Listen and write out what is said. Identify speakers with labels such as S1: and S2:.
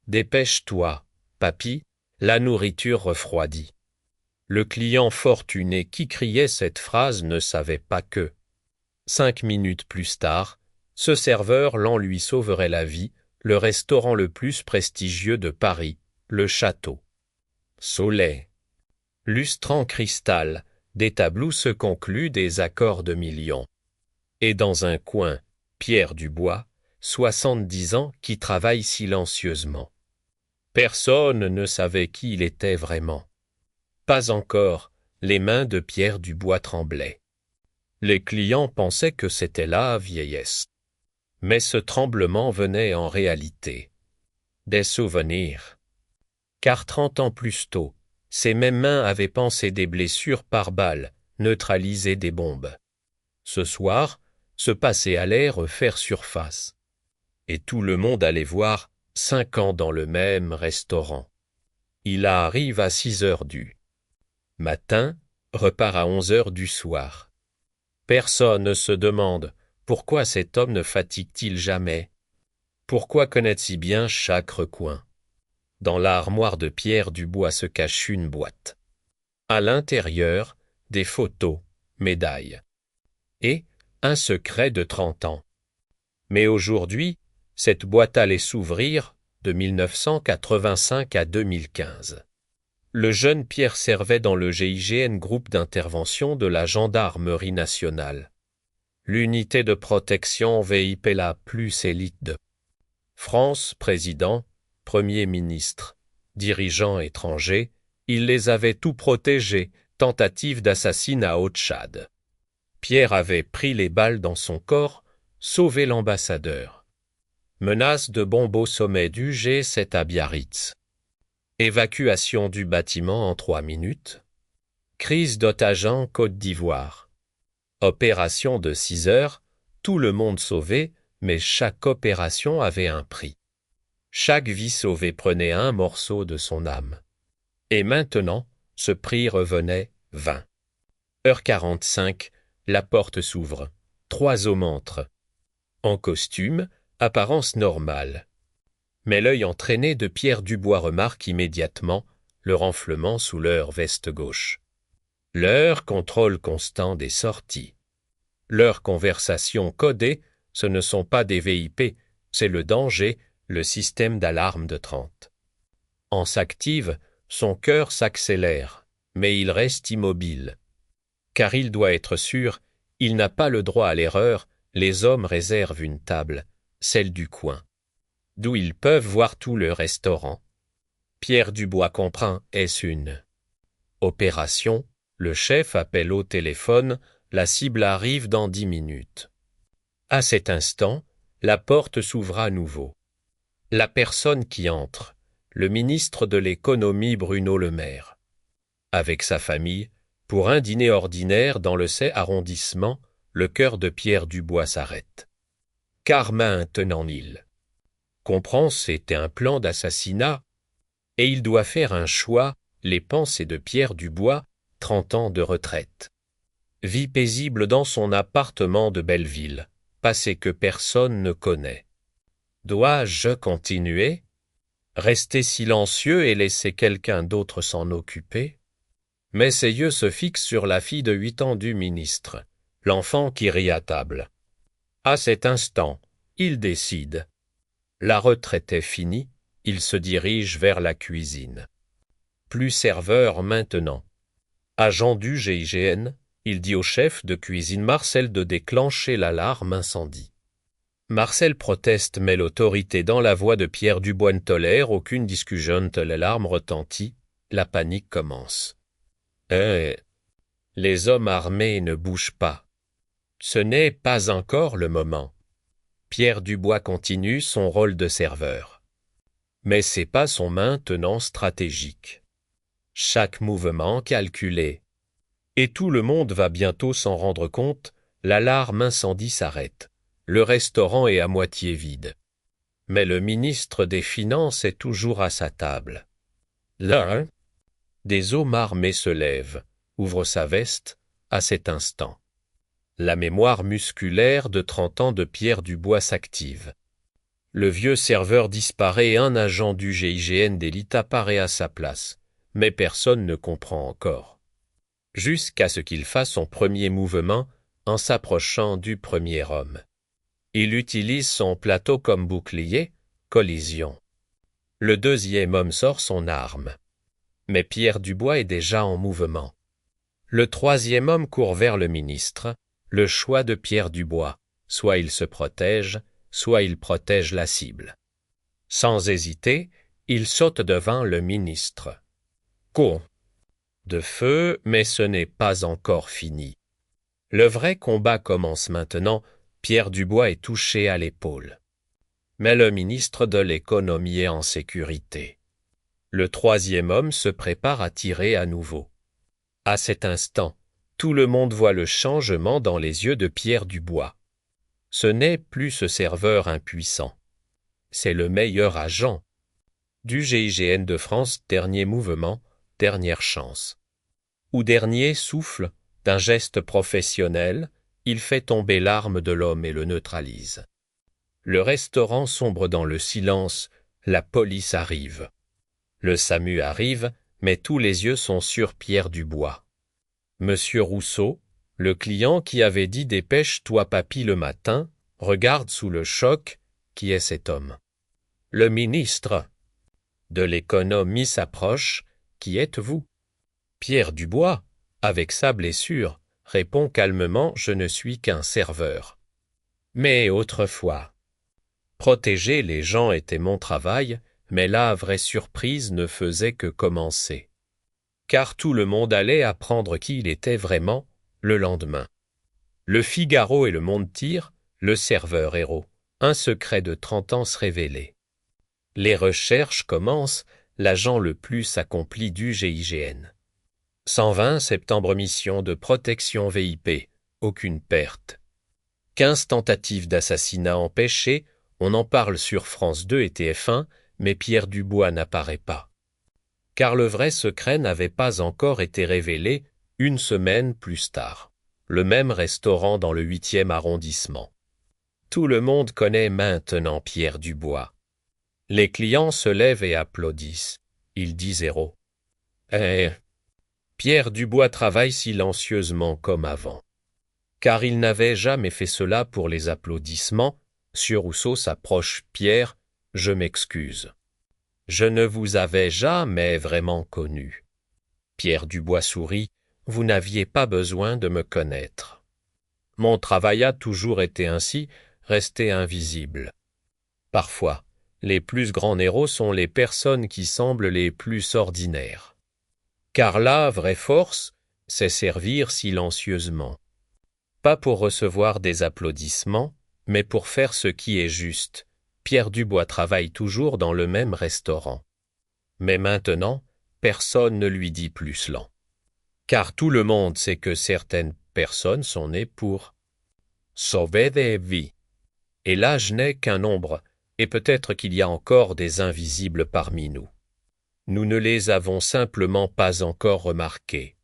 S1: Dépêche-toi, papy, la nourriture refroidit. Le client fortuné qui criait cette phrase ne savait pas que, 5 minutes plus tard, ce serveur l'en lui sauverait la vie, le restaurant le plus prestigieux de Paris, le Château. Soleil. Lustrant cristal, des tableaux se concluent des accords de millions. Et dans un coin, Pierre Dubois, 70 ans, qui travaille silencieusement. Personne ne savait qui il était vraiment. Pas encore, les mains de Pierre Dubois tremblaient. Les clients pensaient que c'était la vieillesse. Mais ce tremblement venait en réalité des souvenirs. Car 30 ans plus tôt, ces mêmes mains avaient pansé des blessures par balles, neutralisé des bombes. Ce soir, ce passé allait refaire surface. Et tout le monde allait voir 5 ans dans le même restaurant. Il arrive à 6 heures du matin, repart à 11 heures du soir. Personne ne se demande pourquoi cet homme ne fatigue-t-il jamais. Pourquoi connaître si bien chaque recoin. Dans l'armoire de Pierre Dubois se cache une boîte. À l'intérieur, des photos, médailles. Et un secret de 30 ans. Mais aujourd'hui, cette boîte allait s'ouvrir de 1985 à 2015. Le jeune Pierre servait dans le GIGN, groupe d'intervention de la Gendarmerie nationale. L'unité de protection VIP la plus élite de France, président, Premier ministre, dirigeants étrangers, il les avait tout protégés, tentative d'assassinat au Tchad. Pierre avait pris les balles dans son corps, sauvé l'ambassadeur. Menace de bombe au sommet du G7 à Biarritz. Évacuation du bâtiment en 3 minutes. Crise d'otages en Côte d'Ivoire. Opération de 6 heures, tout le monde sauvé, mais chaque opération avait un prix. Chaque vie sauvée prenait un morceau de son âme. Et maintenant, ce prix revenait 20. Heure 45, la porte s'ouvre. 3 hommes entrent. En costume, apparence normale. Mais l'œil entraîné de Pierre Dubois remarque immédiatement le renflement sous leur veste gauche. Leur contrôle constant des sorties. Leurs conversations codées, ce ne sont pas des VIP, c'est le danger, le système d'alarme de 30. En s'active, son cœur s'accélère, mais il reste immobile. Car il doit être sûr, il n'a pas le droit à l'erreur, les hommes réservent une table, celle du coin, d'où ils peuvent voir tout le restaurant. Pierre Dubois comprend, est-ce une opération? Le chef appelle au téléphone, la cible arrive dans 10 minutes. À cet instant, la porte s'ouvre à nouveau. La personne qui entre, le ministre de l'économie Bruno Le Maire. Avec sa famille, pour un dîner ordinaire dans le 7e arrondissement, le cœur de Pierre Dubois s'arrête. Car maintenant il comprend c'était un plan d'assassinat, et il doit faire un choix, les pensées de Pierre Dubois, 30 ans de retraite. Vie paisible dans son appartement de Belleville, passé que personne ne connaît. Dois-je continuer? Rester silencieux et laisser quelqu'un d'autre s'en occuper? Mais ses yeux se fixent sur la fille de 8 ans du ministre, l'enfant qui rit à table. À cet instant, il décide. La retraite est finie, il se dirige vers la cuisine. Plus serveur maintenant. Agent du GIGN, il dit au chef de cuisine Marcel de déclencher l'alarme incendie. Marcel proteste mais l'autorité dans la voix de Pierre Dubois ne tolère aucune discussion, l'alarme retentit, la panique commence. Les hommes armés ne bougent pas. Ce n'est pas encore le moment. Pierre Dubois continue son rôle de serveur. Mais c'est pas son maintenant stratégique. Chaque mouvement calculé. Et tout le monde va bientôt s'en rendre compte, l'alarme incendie s'arrête. Le restaurant est à moitié vide. Mais le ministre des Finances est toujours à sa table. Là, des hommes armés se lèvent, ouvrent sa veste, à cet instant. La mémoire musculaire de 30 ans de Pierre Dubois s'active. Le vieux serveur disparaît et un agent du GIGN d'élite apparaît à sa place, mais personne ne comprend encore. Jusqu'à ce qu'il fasse son premier mouvement en s'approchant du premier homme. Il utilise son plateau comme bouclier, collision. Le deuxième homme sort son arme. Mais Pierre Dubois est déjà en mouvement. Le troisième homme court vers le ministre, le choix de Pierre Dubois. Soit il se protège, soit il protège la cible. Sans hésiter, il saute devant le ministre. Coup de feu, mais ce n'est pas encore fini. Le vrai combat commence maintenant. Pierre Dubois est touché à l'épaule. Mais le ministre de l'économie est en sécurité. Le troisième homme se prépare à tirer à nouveau. À cet instant, tout le monde voit le changement dans les yeux de Pierre Dubois. Ce n'est plus ce serveur impuissant. C'est le meilleur agent. Du GIGN de France, dernier mouvement, dernière chance. Ou dernier souffle, d'un geste professionnel, il fait tomber l'arme de l'homme et le neutralise. Le restaurant sombre dans le silence, la police arrive. Le SAMU arrive, mais tous les yeux sont sur Pierre Dubois. Monsieur Rousseau, le client qui avait dit « Dépêche-toi papy le matin », regarde sous le choc qui est cet homme. Le ministre de l'économie s'approche. Qui êtes-vous? Pierre Dubois, avec sa blessure, répond calmement « Je ne suis qu'un serveur ». Mais autrefois, protéger les gens était mon travail, mais la vraie surprise ne faisait que commencer. Car tout le monde allait apprendre qui il était vraiment le lendemain. Le Figaro et le Monde-Tir, le serveur héros, un secret de 30 ans se révélait. Les recherches commencent, l'agent le plus accompli du GIGN. 120 septembre mission de protection VIP, aucune perte. 15 tentatives d'assassinat empêchées, on en parle sur France 2 et TF1, mais Pierre Dubois n'apparaît pas. Car le vrai secret n'avait pas encore été révélé une semaine plus tard. Le même restaurant dans le 8e arrondissement. Tout le monde connaît maintenant Pierre Dubois. Les clients se lèvent et applaudissent. Il dit 0. Pierre Dubois travaille silencieusement comme avant. Car il n'avait jamais fait cela pour les applaudissements. Monsieur Rousseau s'approche. Pierre, je m'excuse. Je ne vous avais jamais vraiment connu. Pierre Dubois sourit. Vous n'aviez pas besoin de me connaître. Mon travail a toujours été ainsi, rester invisible. Parfois, les plus grands héros sont les personnes qui semblent les plus ordinaires. Car la vraie force, c'est servir silencieusement. Pas pour recevoir des applaudissements, mais pour faire ce qui est juste. Pierre Dubois travaille toujours dans le même restaurant. Mais maintenant, personne ne lui dit plus lent. Car tout le monde sait que certaines personnes sont nées pour sauver des vies. Et l'âge n'est qu'un nombre, et peut-être qu'il y a encore des invisibles parmi nous. Nous ne les avons simplement pas encore remarqués.